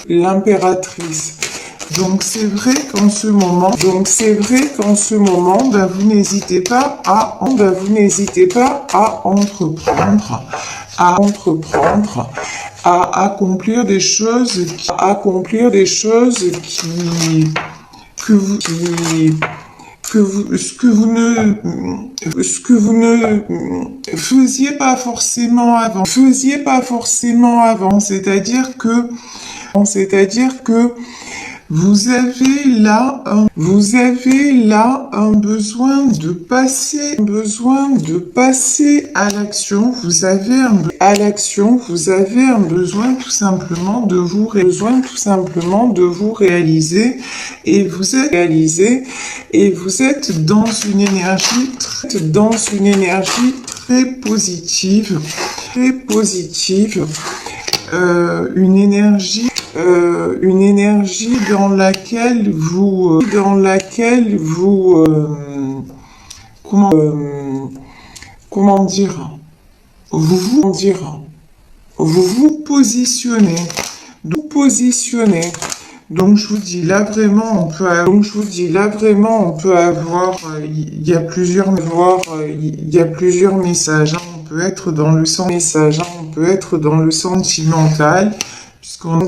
l'impératrice. Donc c'est vrai qu'en ce moment, ben, vous n'hésitez pas à entreprendre, à accomplir des choses ce que vous ne faisiez pas forcément avant, c'est-à-dire que vous avez là un besoin de passer à l'action. Vous avez un besoin tout simplement de vous réaliser et vous êtes dans une énergie très positive, une énergie dans laquelle vous comment dire, vous positionnez. Donc je vous dis là vraiment on peut avoir il y a plusieurs messages, hein. On peut être dans le sentimental puisqu'on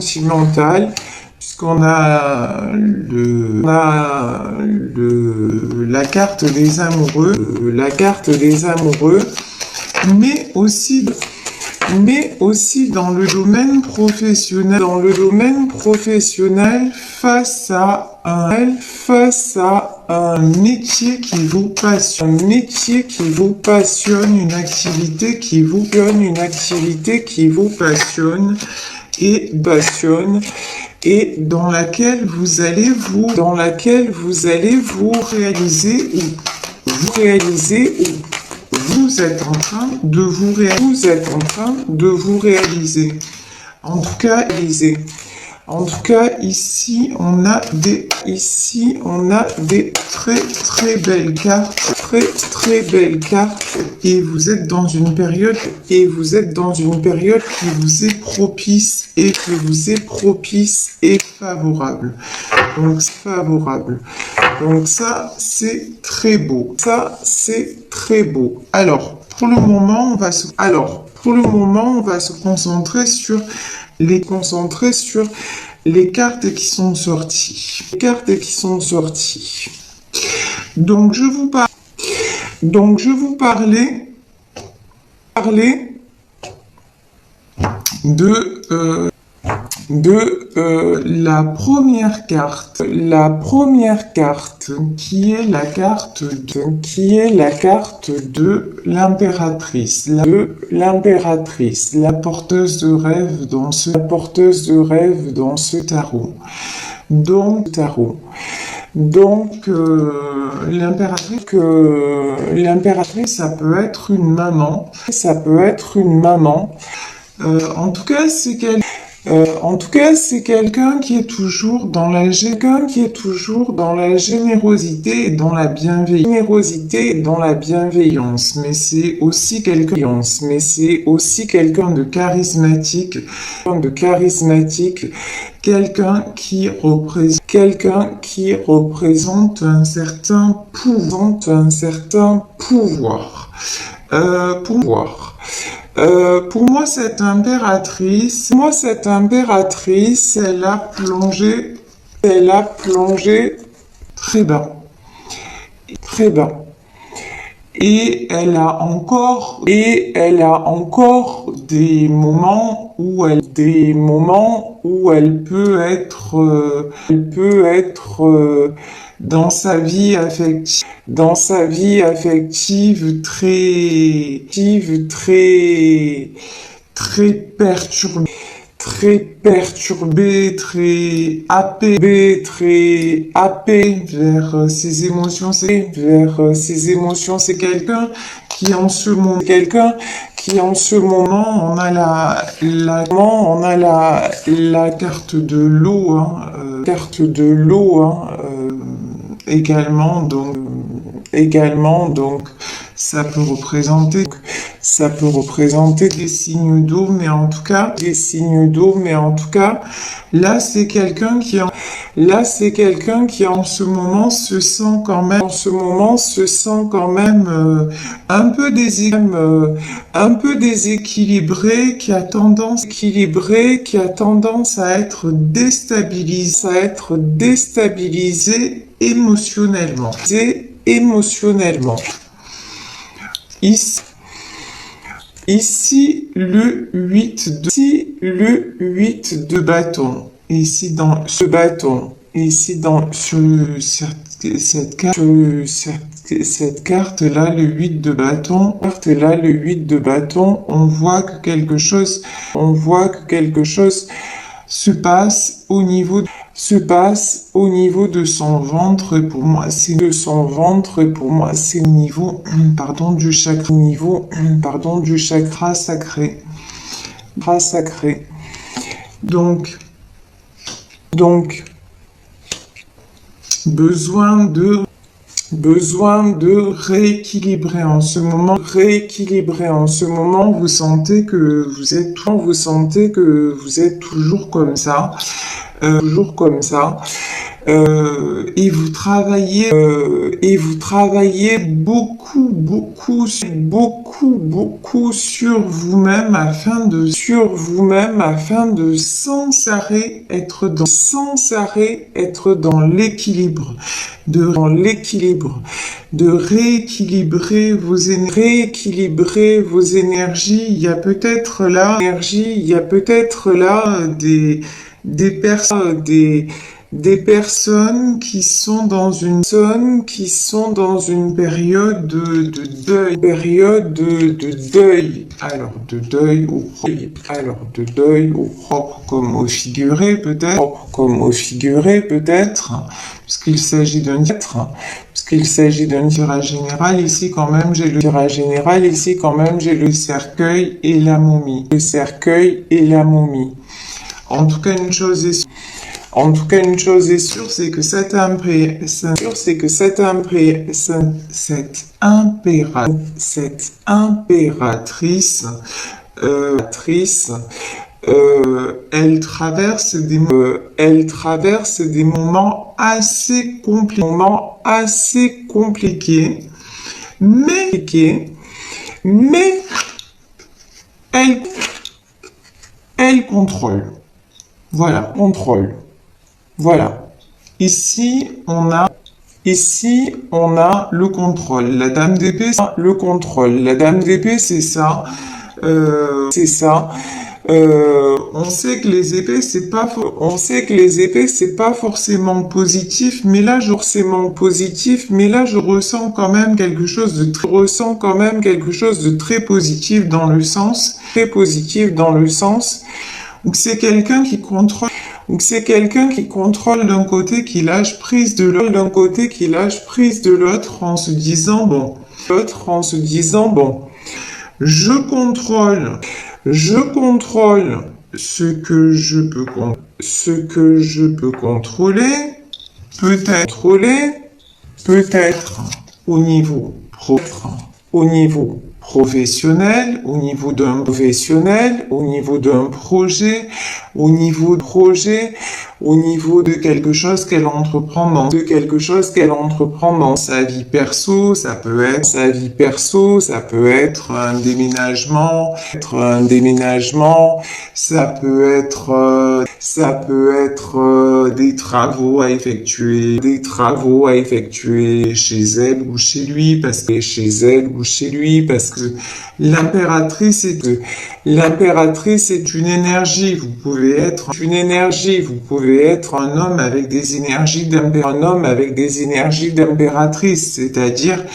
a la carte des amoureux, mais aussi dans le domaine professionnel face à un métier qui vous passionne, une activité qui vous passionne et dans laquelle vous allez vous réaliser ou vous êtes en train de vous réaliser. En tout cas, ici, on a des très belles cartes, très belles cartes, et vous êtes dans une période qui vous est propice et favorable. Donc ça, c'est très beau. Alors, pour le moment, on va se concentrer sur les cartes qui sont sorties. Donc, je vous parlais de la première carte, qui est la carte de l'impératrice, la porteuse de rêve dans ce tarot. Donc, l'impératrice, ça peut être une maman. En tout cas, c'est quelqu'un qui est toujours dans la générosité et dans la bienveillance. Mais c'est aussi quelqu'un de charismatique, quelqu'un qui représente un certain pouvoir. Pour moi, cette impératrice, elle a plongé très bas. Et elle a encore des moments où elle peut être dans sa vie affective très perturbée, très happée vers ses émotions. C'est quelqu'un qui en ce moment, on a la carte de l'eau, également, donc ça peut représenter Ça peut représenter des signes d'eau, mais en tout cas, là, c'est quelqu'un qui en ce moment se sent quand même, un peu déséquilibré, qui a tendance à être déstabilisé émotionnellement. Ici, le 8 de bâton. Ici, dans ce bâton. Ici, cette carte-là, le 8 de bâton. On voit que quelque chose se passe au niveau de son ventre. Pour moi, c'est au niveau, du chakra sacré. Donc, besoin de rééquilibrer en ce moment. Vous sentez que vous êtes toujours comme ça. Et vous travaillez beaucoup sur vous-même afin de sans arrêt être dans l'équilibre, de rééquilibrer vos énergies. Il y a peut-être là des personnes qui sont dans une période de deuil. Alors de deuil au propre comme au figuré peut-être, puisqu'il s'agit d'un tirage général. Ici quand même j'ai le cercueil et la momie. En tout cas, une chose est sûre, c'est que cette impératrice, elle traverse des moments assez compliqués, mais elle contrôle. Voilà. Ici, on a le contrôle. La dame d'épée, c'est ça. On sait que les épées, c'est pas forcément positif, mais là, je ressens quand même quelque chose de très positif dans le sens, où c'est quelqu'un qui contrôle. Donc c'est quelqu'un qui contrôle d'un côté, qui lâche prise de l'autre, en se disant bon, je contrôle ce que je peux contrôler, peut-être au niveau professionnel, au niveau d'un projet, au niveau de quelque chose qu'elle entreprend dans sa vie perso. Ça peut être un déménagement, ça peut être des travaux à effectuer chez elle ou chez lui, parce que l'impératrice est une énergie. Vous pouvez être un homme avec des énergies d'impératrice, c'est-à-dire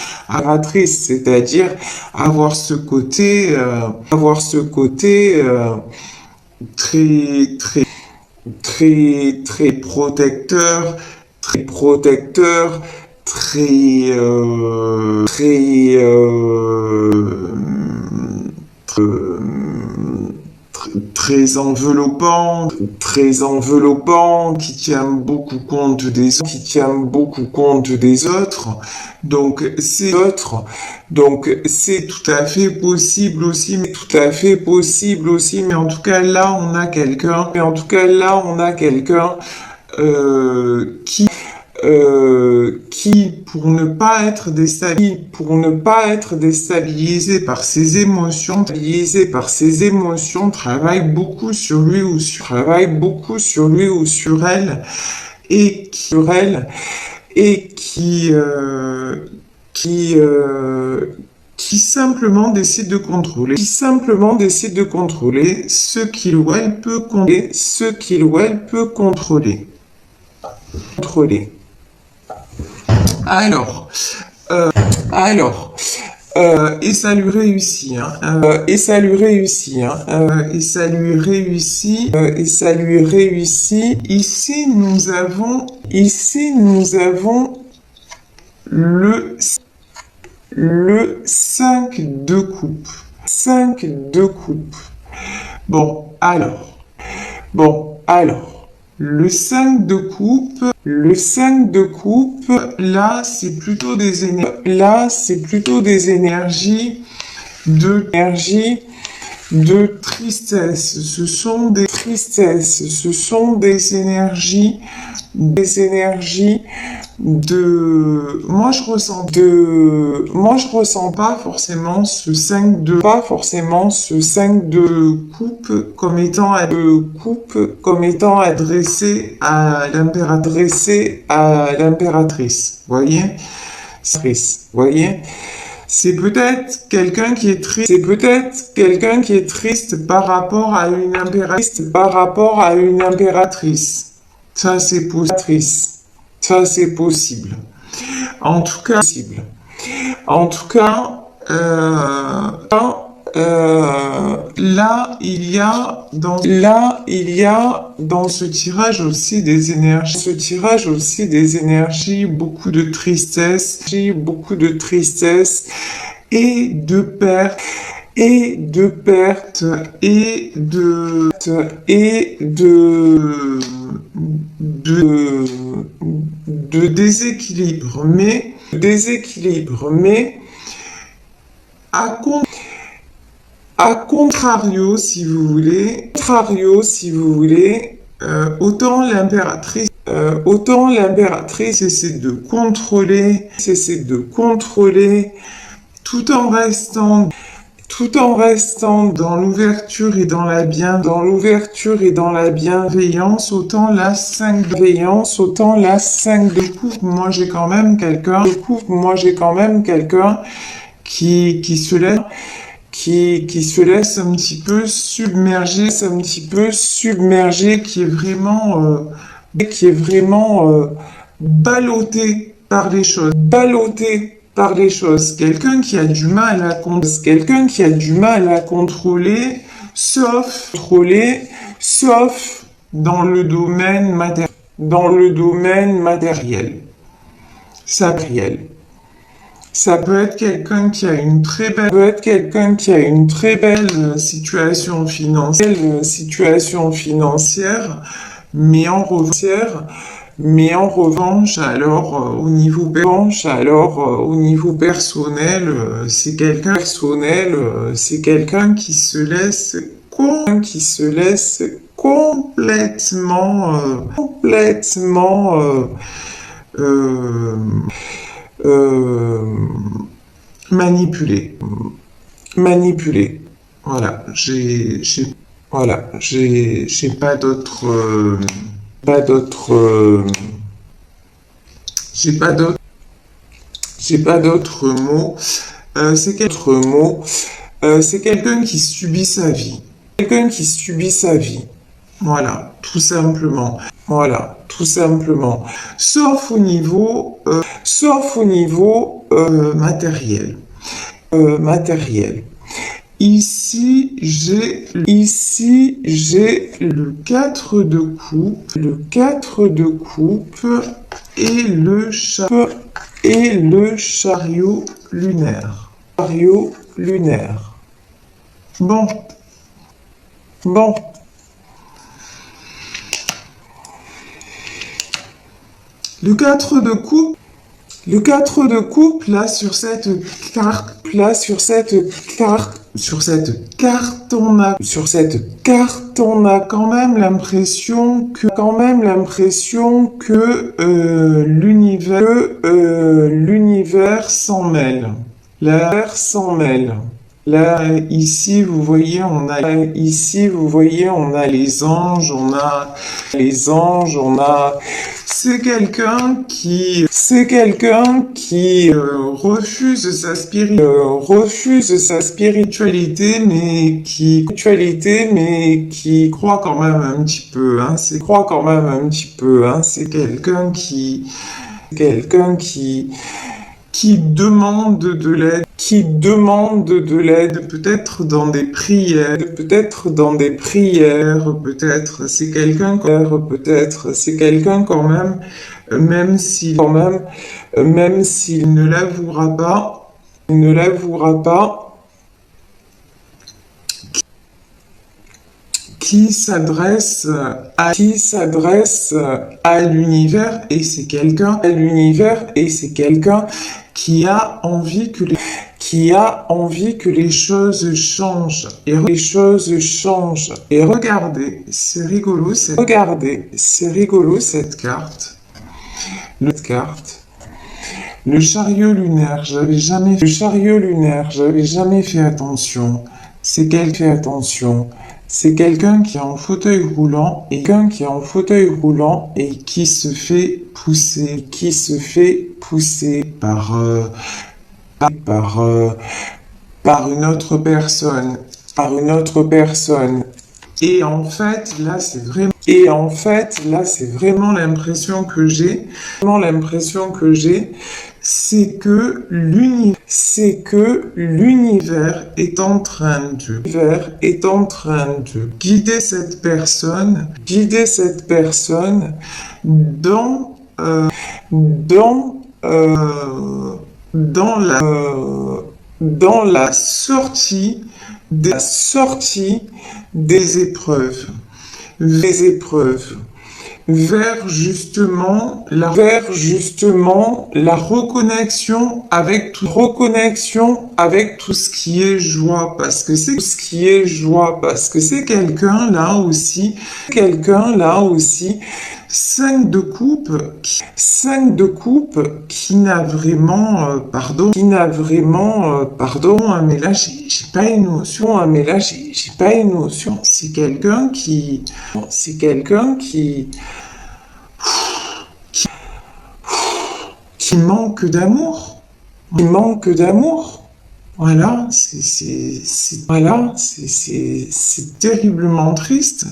avoir ce côté très protecteur, très enveloppant, qui tient beaucoup compte des autres, Donc c'est tout à fait possible aussi, mais en tout cas là on a quelqu'un, qui, pour ne pas être déstabilisé par ses émotions, travaille beaucoup sur lui ou sur elle, et qui simplement décide de contrôler, ce qu'il ou elle peut contrôler. Alors, et ça lui réussit, Ici, nous avons le 5 de coupe. Bon, alors, le 5 de coupe, là, c'est plutôt des énergies de tristesse. Ce sont des énergies moi je ressens pas forcément ce 5 de coupe comme étant adressé à l'impératrice. Voyez? C'est peut-être quelqu'un qui est triste par rapport à une impératrice. Ça, c'est possible. En tout cas, là, il y a dans ce tirage aussi des énergies, beaucoup de tristesse, et de perte, et de déséquilibre, mais à contrario, si vous voulez, autant l'impératrice essaie de contrôler, tout en restant dans l'ouverture et dans la bienveillance, autant la 5 de coupe, moi j'ai quand même quelqu'un qui se laisse un petit peu submerger, qui est vraiment ballotté par les choses. Quelqu'un qui a du mal à contrôler, sauf dans le domaine matériel. Ça peut être quelqu'un qui a une très belle situation financière, mais en revanche, alors au niveau personnel, c'est quelqu'un qui se laisse complètement manipuler. Voilà, j'ai pas d'autres mots. C'est quelqu'un qui subit sa vie. Voilà, tout simplement. Sauf au niveau matériel. Ici, j'ai le 4 de coupe, et le chariot lunaire. Bon. Le 4 de coupe. Le 4 de coupe, là, sur cette carte, on a quand même l'impression que l'univers s'en mêle. L'univers s'en mêle. Là, ici, vous voyez, on a les anges, c'est quelqu'un qui refuse sa spiritualité, mais qui croit quand même un petit peu, hein. C'est quelqu'un qui demande de l'aide, peut-être dans des prières, peut-être c'est quelqu'un quand même, même s'il ne l'avouera pas, qui s'adresse à l'univers, et c'est quelqu'un qui a envie que les choses changent. Et regardez, c'est rigolo cette carte. Le chariot lunaire, j'avais jamais fait attention. C'est quelqu'un qui est en fauteuil roulant et qui se fait pousser par une autre personne. Et en fait, là, c'est vraiment l'impression que j'ai, c'est que l'univers est en train de guider cette personne dans la sortie des épreuves, vers justement la reconnexion avec tout ce qui est joie, parce que c'est quelqu'un là aussi, 5 de coupe qui n'a vraiment pardon, hein, mais là j'ai pas une notion, c'est quelqu'un qui manque d'amour. Voilà, c'est terriblement triste.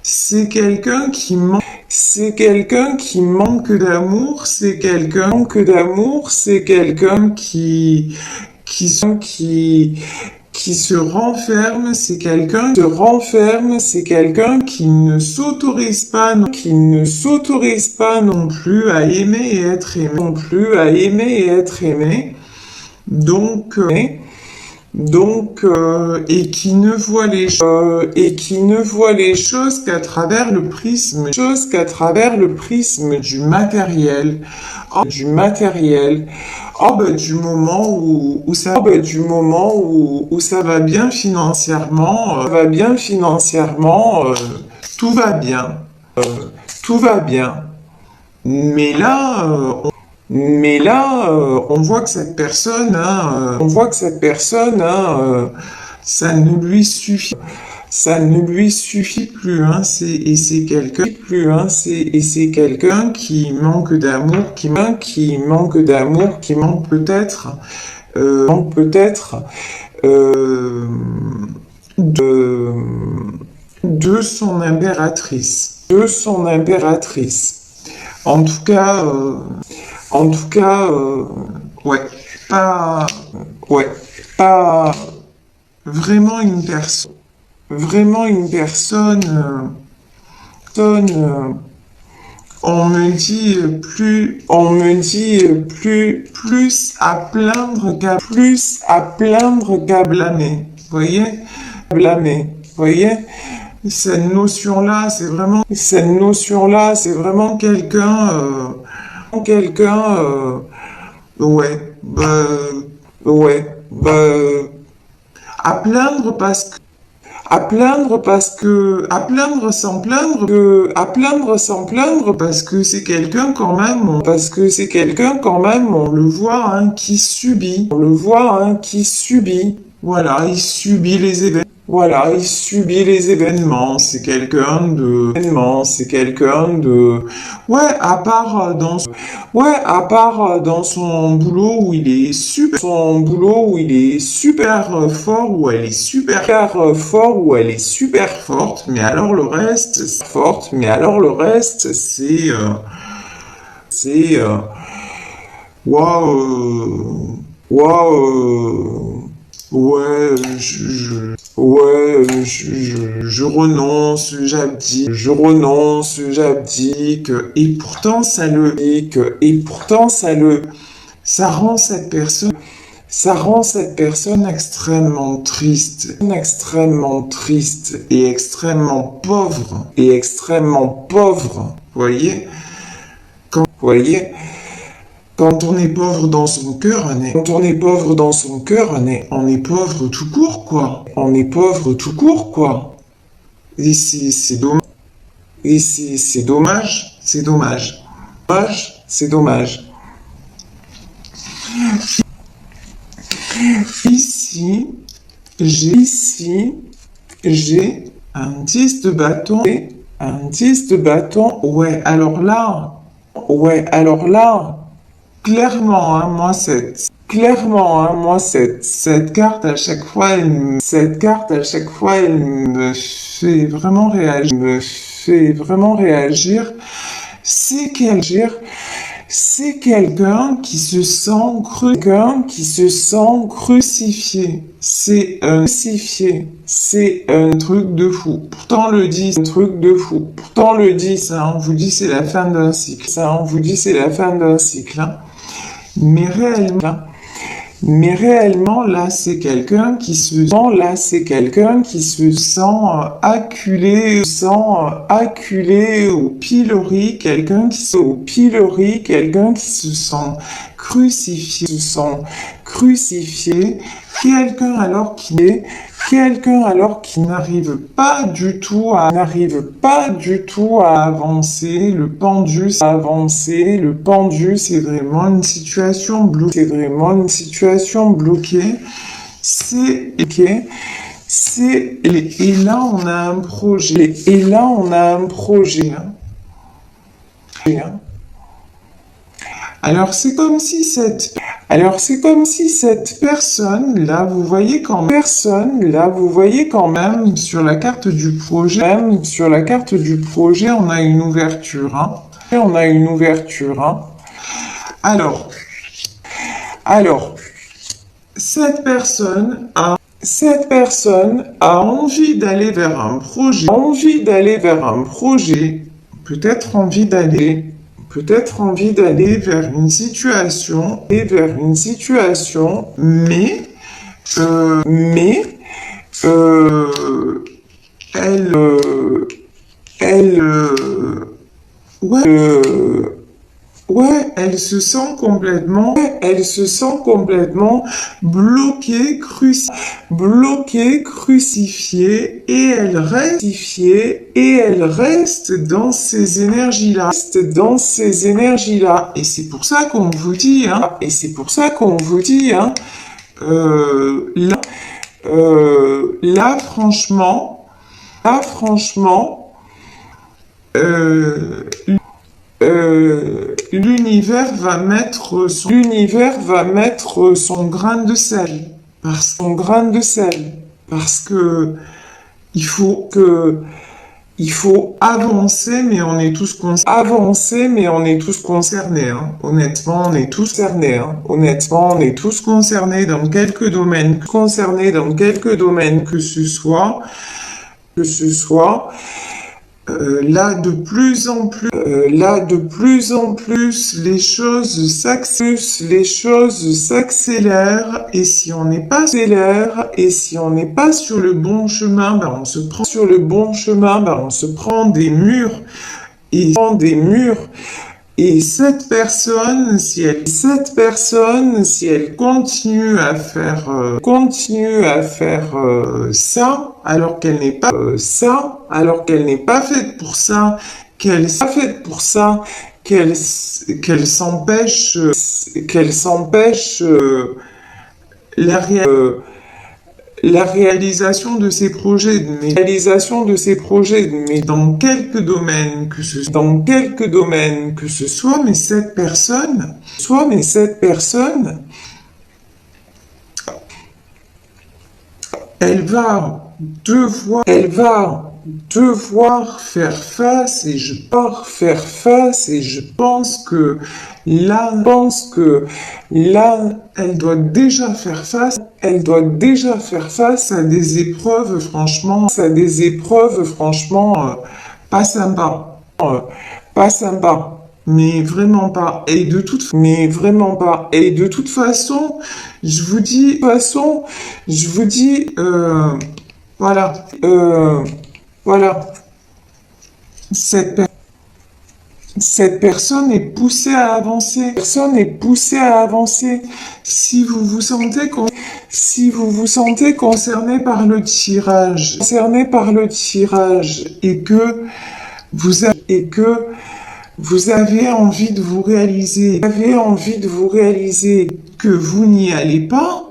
C'est quelqu'un qui manque d'amour, c'est quelqu'un qui se renferme, c'est quelqu'un qui ne s'autorise pas non plus à aimer et être aimé, donc et qui ne voit les choses qu'à travers le prisme du matériel. Du moment où ça va bien financièrement, tout va bien. Mais là, on voit que cette personne, ça ne lui suffit plus, hein. C'est quelqu'un qui manque d'amour, qui manque peut-être, de son impératrice, En tout cas, pas vraiment une personne, on me dit plus à plaindre qu'à blâmer. Voyez? Cette notion-là, c'est vraiment ouais, à plaindre à plaindre sans plaindre parce que c'est quelqu'un quand même, on le voit, hein, qui subit, voilà, il subit les événements. Voilà, il subit les événements, c'est quelqu'un de, ouais, à part dans son boulot où il est super fort, où elle est super forte, mais alors le reste, c'est, waouh, waouh, ouais, je renonce, j'abdique, ça rend ça rend cette personne extrêmement triste et extrêmement pauvre. Vous voyez, quand on est pauvre dans son cœur, on est pauvre tout court, quoi. Et c'est dommage. C'est dommage. C'est dommage. Ici, j'ai un 10 de bâton. Ouais, alors là, clairement, hein, moi, cette carte, à chaque fois, elle me fait vraiment réagir. C'est quelqu'un qui se sent crucifié. C'est un truc de fou. Pourtant, le 10, ça, on vous dit, c'est la fin d'un cycle. Hein. Mais réellement, là, c'est quelqu'un qui se sent acculé au pilori, quelqu'un qui se sent crucifié, quelqu'un alors qui n'arrive pas du tout à avancer, le pendu, c'est vraiment une situation bloquée, et là on a un projet, hein. Alors c'est comme si cette personne là, vous voyez quand même sur la carte du projet, on a une ouverture, hein. Alors, cette personne a envie d'aller vers un projet, peut-être envie d'aller vers une situation, mais elle, elle se sent complètement bloquée, crucifiée, et elle reste dans ces énergies-là, Et c'est pour ça qu'on vous dit, hein, là, franchement, l'univers va mettre son grain de sel, parce que il faut avancer, mais on est tous concernés, hein. Honnêtement, on est tous concernés dans quelques domaines, que ce soit Là, de plus en plus, les choses s'accélèrent, et si on n'est pas sur le bon chemin, ben on se prend des murs, et cette personne, si elle continue à faire, ça, alors qu'elle n'est pas, faite pour ça, qu'elle s'empêche, la la réalisation de ses projets, mais dans quelques domaines que ce soit, mais cette personne, elle va devoir faire face, et je pense que là, elle doit déjà faire face à des épreuves, franchement, pas sympa, mais vraiment pas. Et de toute façon, je vous dis, voilà, cette personne est poussée à avancer. Si vous vous sentez concerné par le tirage, et que vous avez envie de vous réaliser, que vous n'y allez pas,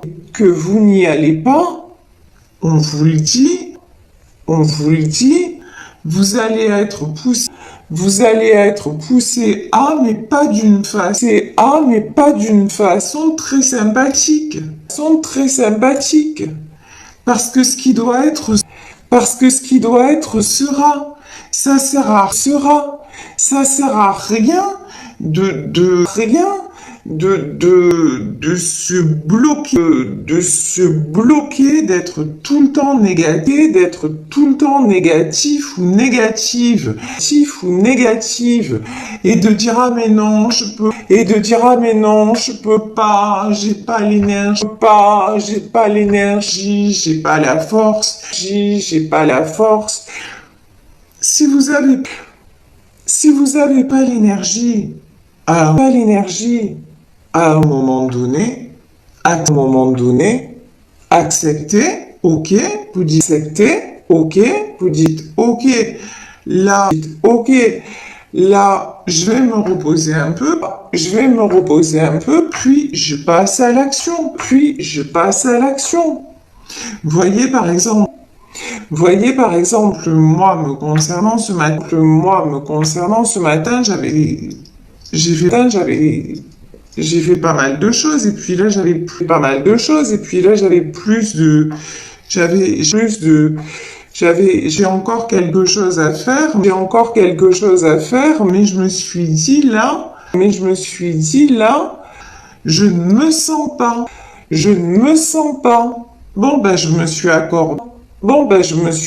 on vous le dit, vous allez être poussé mais pas d'une façon très sympathique, parce que ce qui doit être sera. Ça sert à rien de se bloquer, d'être tout le temps négatif ou négative, et de dire ah mais non je peux pas, j'ai pas l'énergie, j'ai pas la force. Si vous avez pas l'énergie, à un moment donné, acceptez, ok, vous dites ok, là, je vais me reposer un peu, puis je passe à l'action, Voyez par exemple, moi me concernant ce matin, j'ai fait pas mal de choses, et puis là j'ai encore quelque chose à faire, mais je me suis dit là, je ne me sens pas. Bon, ben, je me suis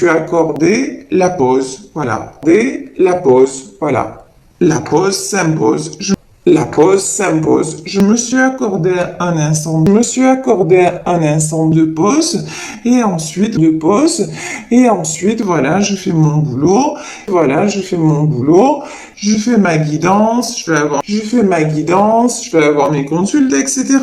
accordé la pause, voilà. La pause s'impose. Je me suis accordé un instant de pause, et ensuite, voilà, je fais mon boulot, je fais ma guidance, je vais avoir mes consultes, etc.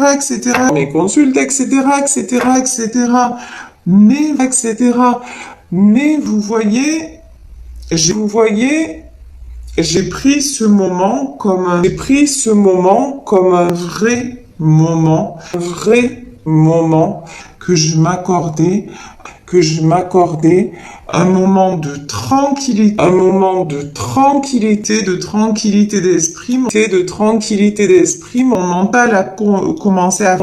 Mais vous voyez, j'ai pris ce moment comme un vrai moment que je m'accordais, un moment de tranquillité, d'esprit. Mon mental a commencé à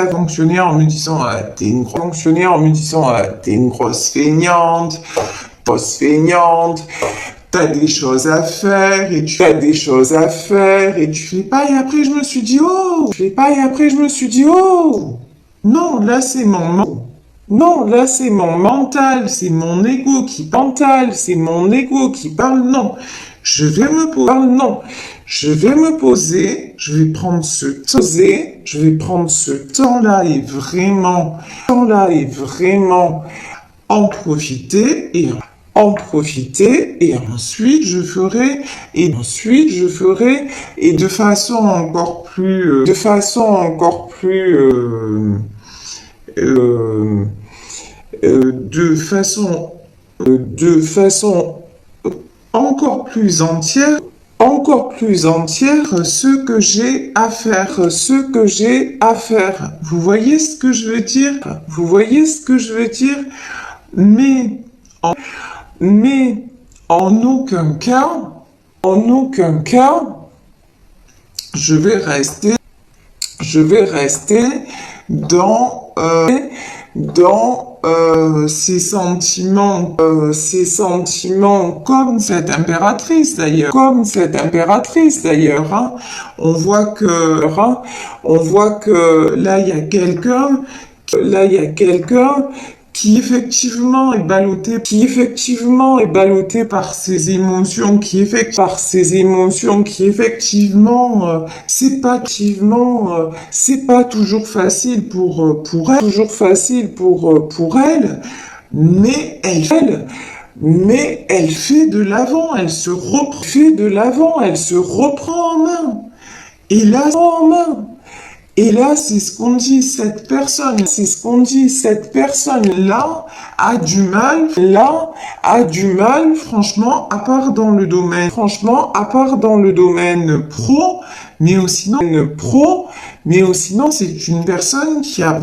fonctionner en me disant t'es une grosse feignante, t'as des choses à faire, et tu fais pas, et après je me suis dit oh, non, là c'est mon moment. Non, là c'est mon mental, c'est mon ego qui mental, c'est mon ego qui parle. Non, je vais me poser. Non, je vais me poser. Je vais prendre ce temps. Je vais prendre ce temps-là et vraiment en profiter et ensuite je ferai et de façon encore plus euh, de façon encore plus entière ce que j'ai à faire. Vous voyez ce que je veux dire? Vous voyez ce que je veux dire? Mais, en, mais en aucun cas, je vais rester dans ces sentiments comme cette impératrice d'ailleurs, hein. On voit que là il y a quelqu'un qui effectivement est ballotté par ses émotions, qui effectivement c'est pas toujours facile pour elle, mais elle fait de l'avant, elle se reprend en main. Et là, c'est ce qu'on dit, cette personne-là a du mal, franchement, à part dans le domaine mais aussi non, c'est une personne qui a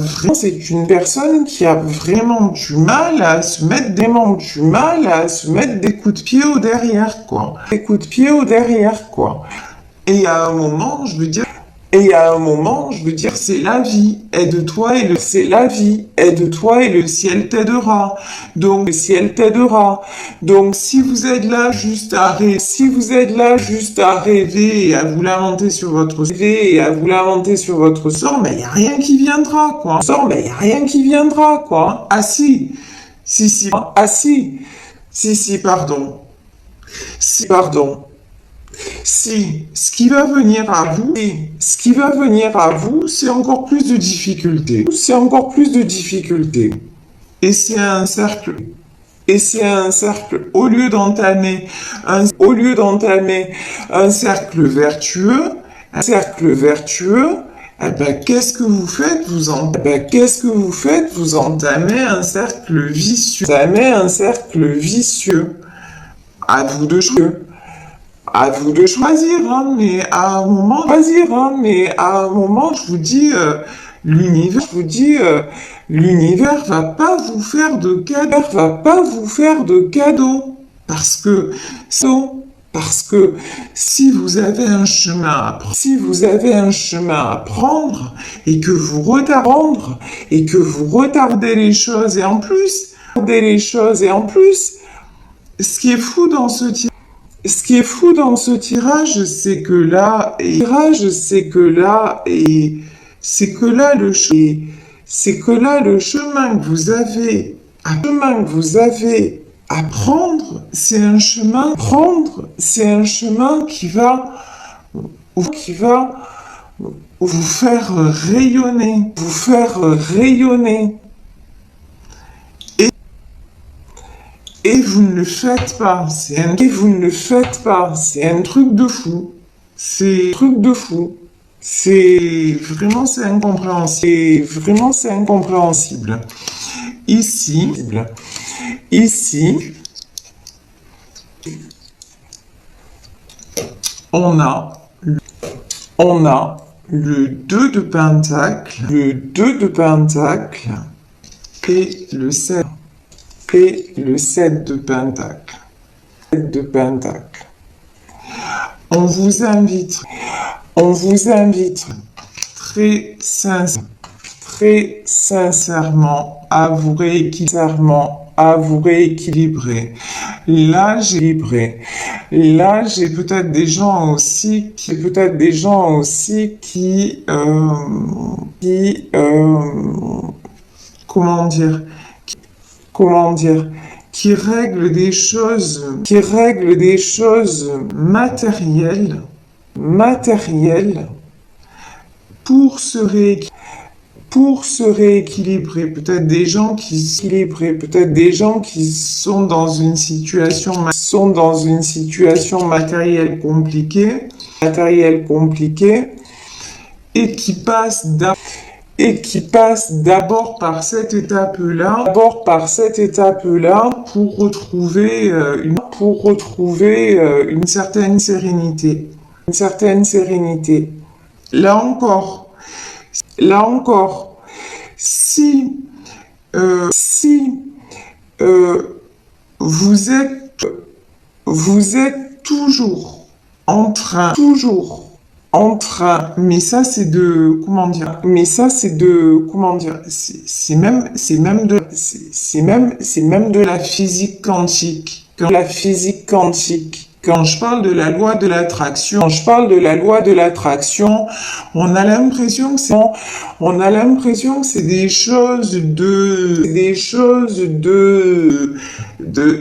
vraiment du mal à se mettre des coups de pied au derrière, quoi. Et à un moment, je veux dire, c'est la vie. Aide-toi et le ciel t'aidera. Donc, si vous êtes là juste à rêver et à vous lamenter sur votre sort, mais il y a rien qui viendra, quoi. Ah si. Pardon. Si, ce qui va venir à vous, c'est encore plus de difficultés. Et c'est un cercle. Au lieu d'entamer un cercle vertueux, eh ben, qu'est-ce que vous faites? Vous entamez un cercle vicieux. À vous de choisir, hein, mais à un moment, je vous dis, l'univers va pas vous faire de cadeaux, parce que si vous avez un chemin à prendre et que vous retardez les choses et en plus, ce qui est fou dans ce tirage, c'est que là, le chemin que vous avez à prendre, c'est un chemin qui va vous faire rayonner, Et vous ne le faites pas. C'est un truc de fou. C'est incompréhensible. Ici, on a le 2 de pentacle, et le 7 de pentacle. On vous invite très sincèrement à vous rééquilibrer. Là, j'ai peut-être des gens aussi comment dire, qui règle des choses, matérielles, pour se rééquilibrer. Peut-être des gens qui sont dans une situation, matérielle compliquée, et qui passent d'abord par cette étape-là, pour retrouver une certaine sérénité. Là encore, si vous êtes toujours en train, mais ça c'est de, c'est même de la physique quantique. Quand je parle de la loi de l'attraction, on a l'impression que c'est des choses de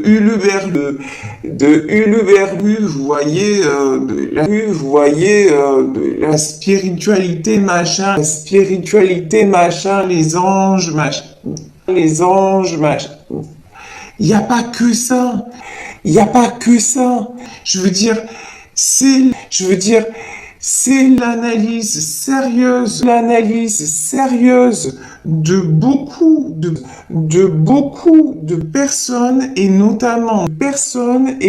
Huluberlu, vous voyez, de la spiritualité machin, les anges machin. Il n'y a pas que ça. Je veux dire, c'est l'analyse sérieuse de beaucoup de personnes et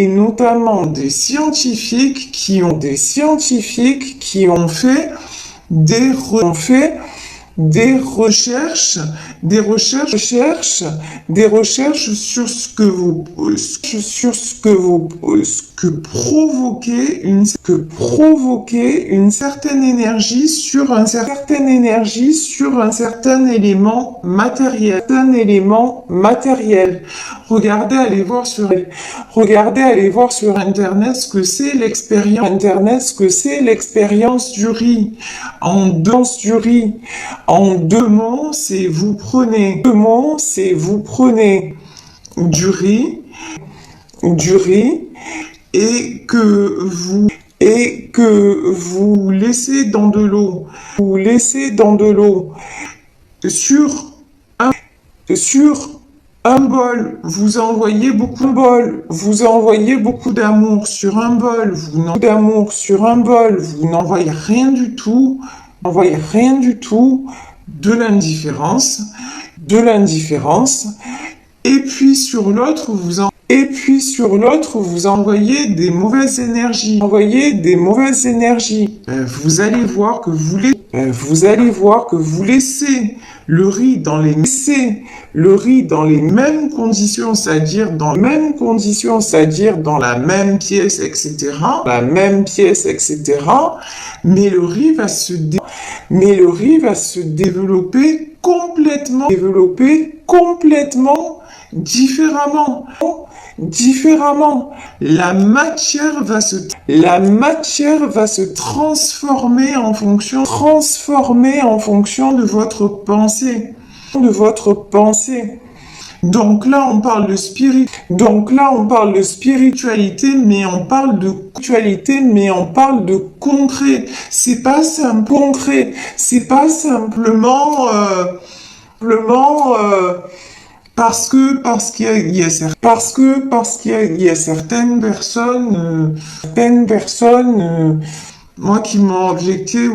notamment des scientifiques qui ont fait des recherches sur ce que provoquait une certaine énergie sur un certain élément matériel. Regardez, allez voir sur internet ce que c'est l'expérience du riz. En deux mots, c'est vous prenez du riz et que vous laissez dans de l'eau. Sur un bol, vous envoyez beaucoup d'amour sur un bol, vous n'envoyez rien du tout, de l'indifférence, et puis sur l'autre, vous envoyez des mauvaises énergies. Vous allez voir que vous laissez le riz dans les mêmes conditions, c'est-à-dire dans la même pièce, etc. Mais le riz va se développer complètement différemment. La matière va se transformer en fonction de votre pensée. Donc là, on parle de spiritualité, mais on parle de concret. C'est pas simplement parce qu'il y a certaines personnes, moi qui m'ont objecté,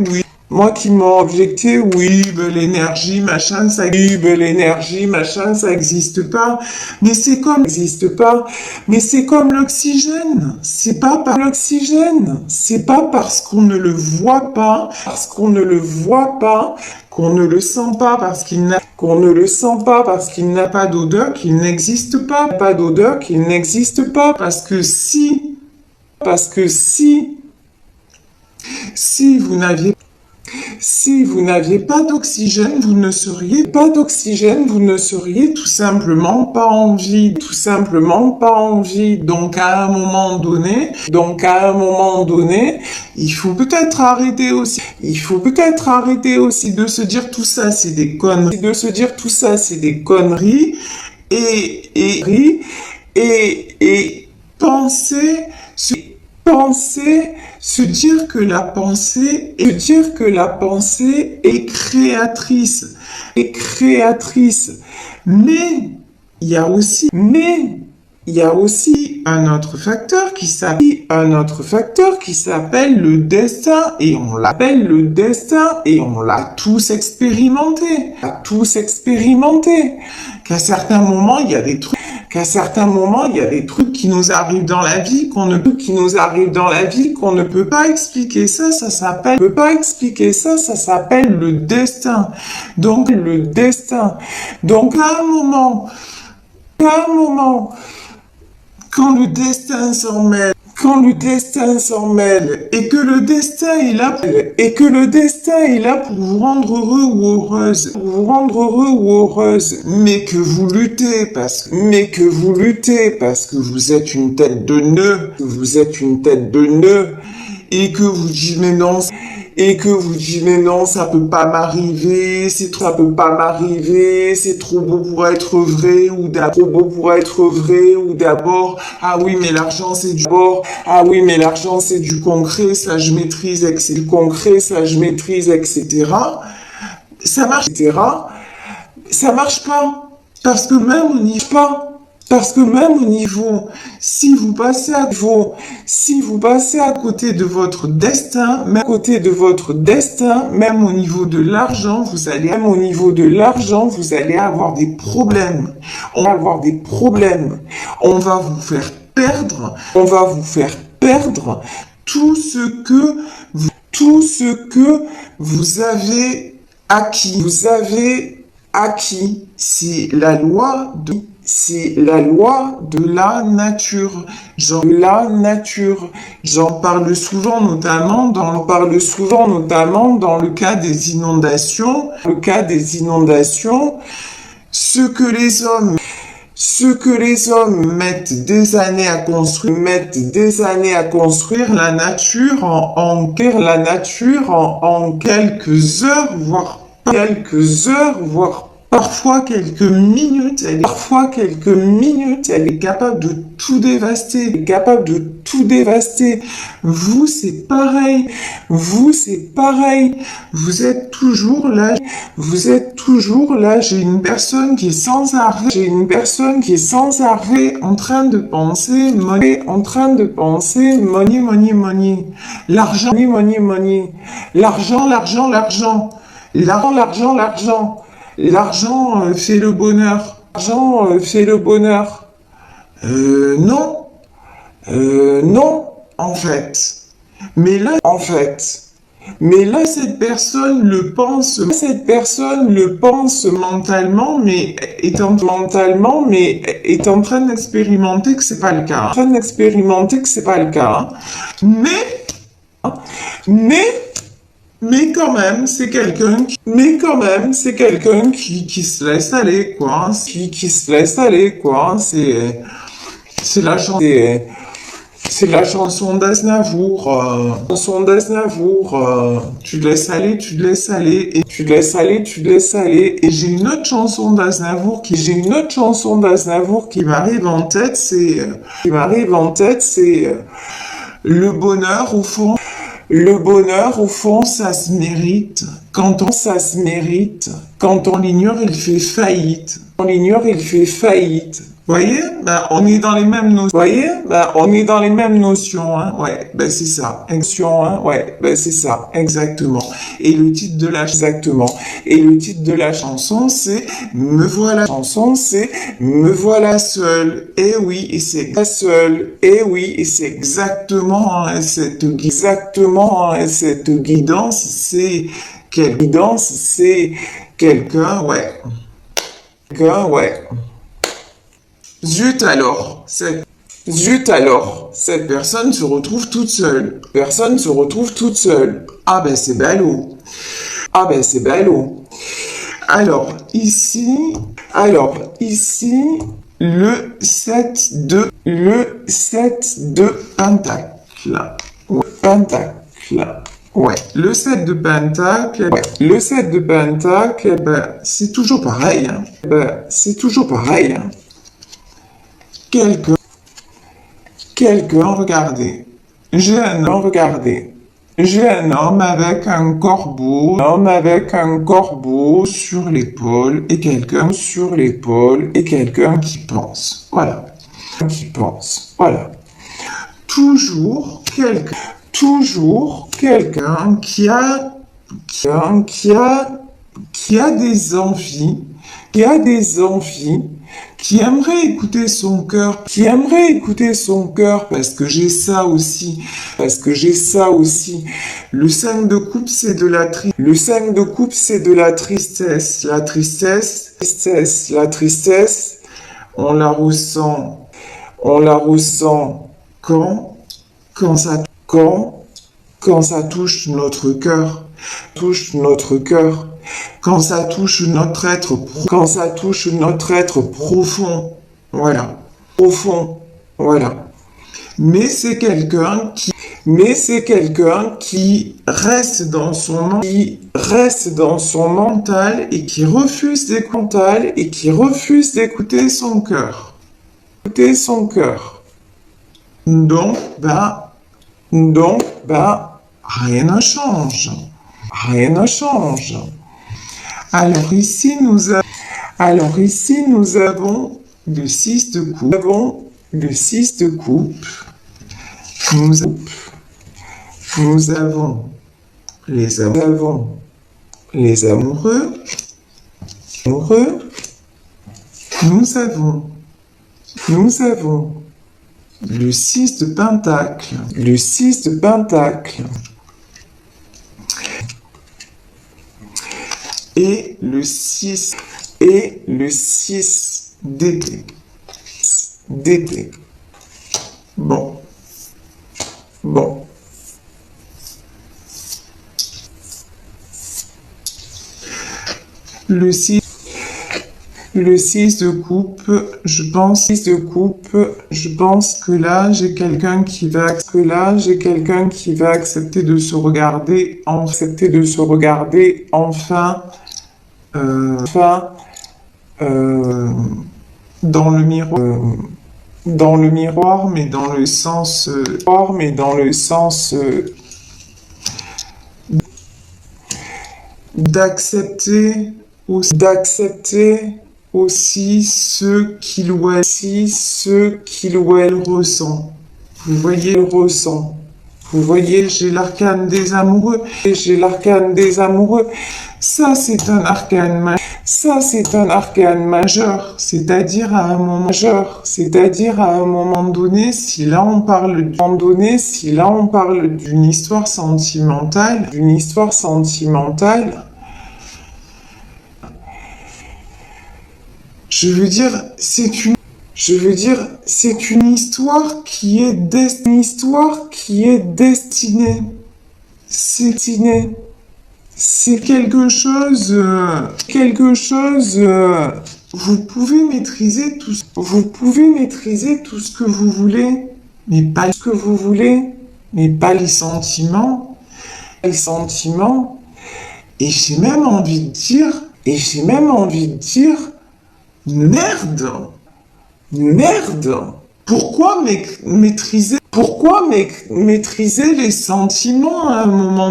oui, l'énergie, machin, ça existe pas. Mais c'est comme l'oxygène. C'est pas parce qu'on ne le voit pas, qu'on ne le sent pas parce qu'il n'a pas d'odeur, qu'il n'existe pas. Parce que si Si vous n'aviez pas d'oxygène, vous ne seriez tout simplement pas en vie, Donc à un moment donné, il faut peut-être arrêter aussi de se dire tout ça, c'est des conneries, et se dire que la pensée est créatrice, Mais il y a aussi un autre facteur qui s'appelle le destin, et on l'a tous expérimenté, Qu'à certains moments, il y a des trucs qui nous arrivent dans la vie qu'on ne peut pas expliquer. Ça s'appelle le destin. Donc, à un moment, quand le destin s'en mêle, et que le destin est là pour vous rendre heureux ou heureuse, mais que vous luttez parce que vous êtes une tête de nœud, et que vous dites mais non, ça peut pas m'arriver, c'est trop beau pour être vrai, ou d'abord, ah oui, mais l'argent c'est du concret, ça je maîtrise, etc. Ça marche pas, parce que même au niveau, si vous passez à côté de votre destin, même au niveau de l'argent, vous allez avoir des problèmes. On va vous faire perdre tout ce que vous avez acquis. C'est la loi de la nature. J'en parle souvent, notamment dans le cas des inondations. Ce que les hommes mettent des années à construire, la nature en quelques heures, voire parfois quelques minutes, elle est capable de tout dévaster. Vous, c'est pareil. Vous êtes toujours là. J'ai une personne qui est sans arrêt, en train de penser money. L'argent. L'argent fait le bonheur. Non, en fait. Mais là, cette personne le pense mentalement, mais est en train d'expérimenter que c'est pas le cas. Mais quand même, c'est quelqu'un qui se laisse aller, quoi. C'est la chanson d'Aznavour. Tu laisses aller. Et j'ai une autre chanson d'Aznavour qui m'arrive en tête, c'est le bonheur au fond, ça se mérite. Quand on l'ignore, il fait faillite. Voyez? On est dans les mêmes notions. Ouais, c'est ça. C'est ça. Exactement. Et le titre de la chanson, c'est Me voilà seul. Et oui, et c'est exactement cette guidance, c'est quelle guidance, c'est quelqu'un, ouais. Zut alors, cette personne se retrouve toute seule. Ah ben c'est ballot. Ah ben c'est ballot. Alors ici, le 7 de pentacle. Ouais, pentacle. Ouais, le 7 de pentacle, ben, c'est toujours pareil. Hein. Hein. Quelqu'un, regardez. J'ai un homme avec un corbeau sur l'épaule et quelqu'un qui pense. Voilà. Voilà. Toujours quelqu'un qui a des envies, qui aimerait écouter son cœur, parce que j'ai ça aussi, Le 5 de coupe, c'est de la tristesse. La tristesse, on la ressent quand ça touche notre cœur, quand ça touche notre être profond, voilà, Mais c'est quelqu'un qui reste dans son mental et qui refuse d'écouter son cœur. Donc, rien ne change. Alors ici, nous avons le 6 de coupe. Nous avons les amoureux. Nous avons le 6 de pentacle. Et le 6 d'épée. Bon. Le 6 de coupe, je pense que là, j'ai quelqu'un qui va accepter de se regarder, enfin, dans le miroir, mais dans le sens, d'accepter aussi ce qu'il ou elle ressent. Vous voyez, j'ai l'arcane des amoureux. Ça, c'est un arcane majeur. C'est-à-dire à un moment donné, si là on parle d'une histoire sentimentale, je veux dire, c'est une histoire qui est destinée. C'est quelque chose, vous pouvez maîtriser tout ce que vous voulez, mais pas les sentiments. Et j'ai même envie de dire, merde. Pourquoi maîtriser les sentiments à un moment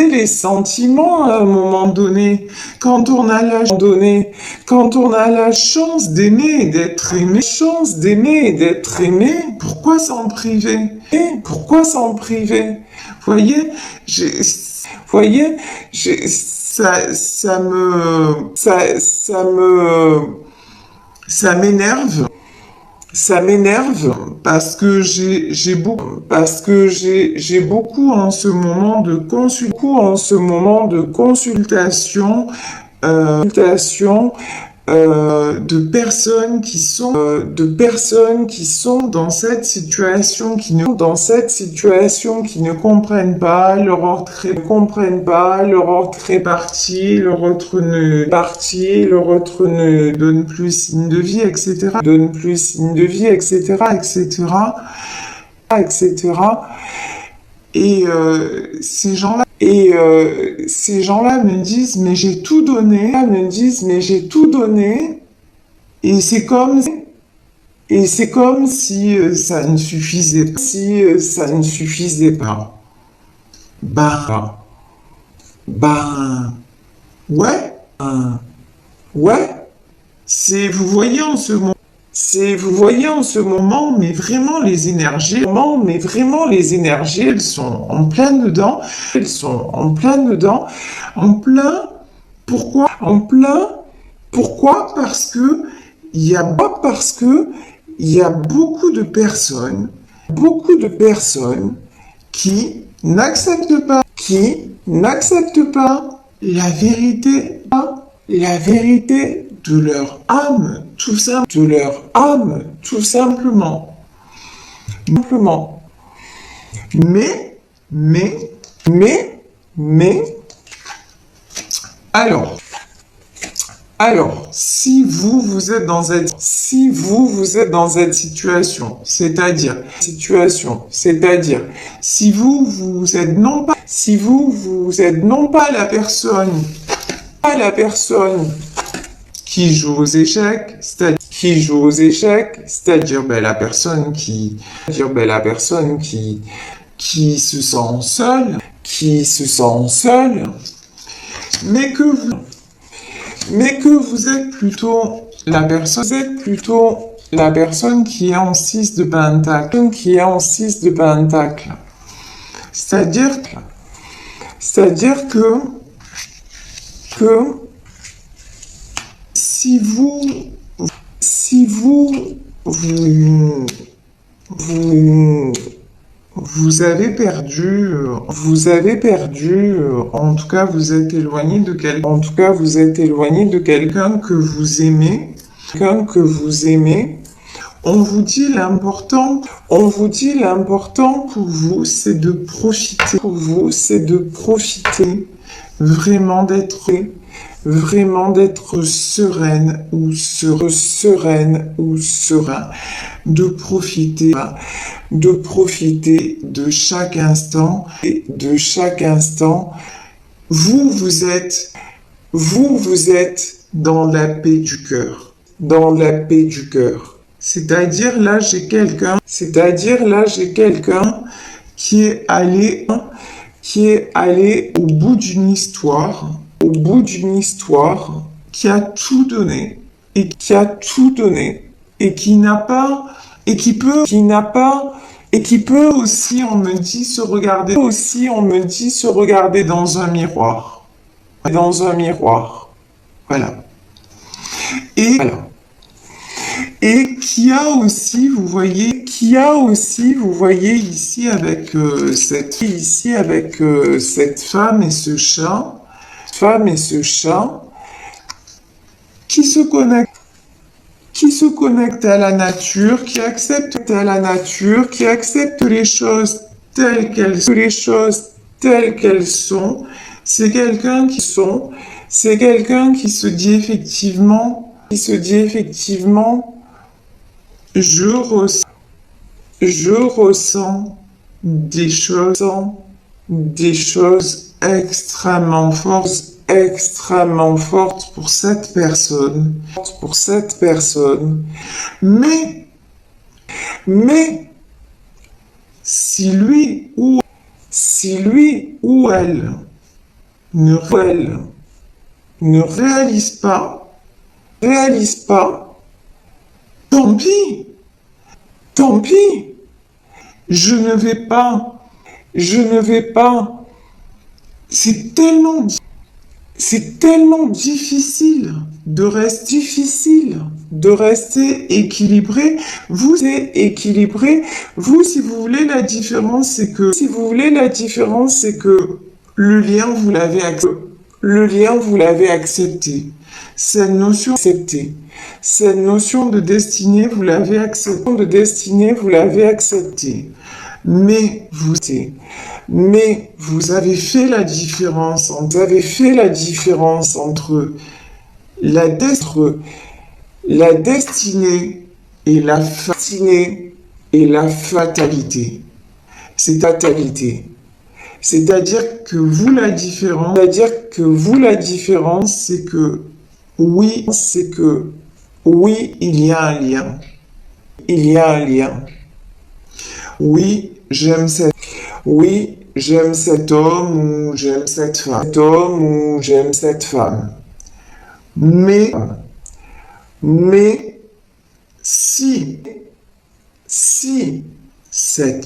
donné, quand on a la chance d'aimer et d'être aimé, pourquoi s'en priver? Voyez, ça m'énerve parce que j'ai beaucoup en ce moment de consultation de personnes qui sont dans cette situation qui ne comprennent pas leur ordre réparti, leur autre ne donne plus signe de vie, etc. Et ces gens-là me disent, mais j'ai tout donné. Et c'est comme si ça ne suffisait pas. Ouais, ouais. Vous voyez en ce moment, mais vraiment les énergies, elles sont en plein dedans. Pourquoi? Parce que il y a beaucoup de personnes qui n'acceptent pas la vérité de leur âme, tout simplement. Mais, alors, si vous êtes dans cette situation, c'est-à-dire, si vous êtes non pas la personne qui joue aux échecs, c'est-à-dire la personne qui se sent seule, mais que vous êtes plutôt la personne qui est en 6 de pentacle, c'est-à-dire que si vous avez perdu, en tout cas vous êtes éloigné de quelqu'un que vous aimez, on vous dit l'important pour vous, c'est de profiter, vraiment d'être sereine ou serein, de profiter de chaque instant, vous êtes dans la paix du cœur, C'est-à-dire là, j'ai quelqu'un qui est allé au bout d'une histoire, qui a tout donné, et qui peut aussi, on me dit, se regarder dans un miroir. Voilà. Et qui a aussi, vous voyez, ici avec cette femme et ce chat, qui se connecte à la nature, qui accepte les choses telles qu'elles sont. C'est quelqu'un qui se dit effectivement, je ressens des choses extrêmement fortes pour cette personne. Mais, si lui ou elle ne réalise pas, tant pis. Je ne vais pas. C'est tellement difficile de rester équilibré. Vous êtes équilibré. Vous, si vous voulez, la différence, c'est que le lien, vous l'avez accepté. Cette notion acceptée. Cette notion de destinée, vous l'avez acceptée. De destinée, vous l'avez acceptée. Mais vous avez fait la différence. Vous avez fait la différence entre la destinée et la fatalité. C'est fatalité. C'est-à-dire que vous la différence, c'est que oui, il y a un lien. Il y a un lien. Oui, j'aime cet homme ou j'aime cette femme. Cet homme ou j'aime cette femme. Mais si cette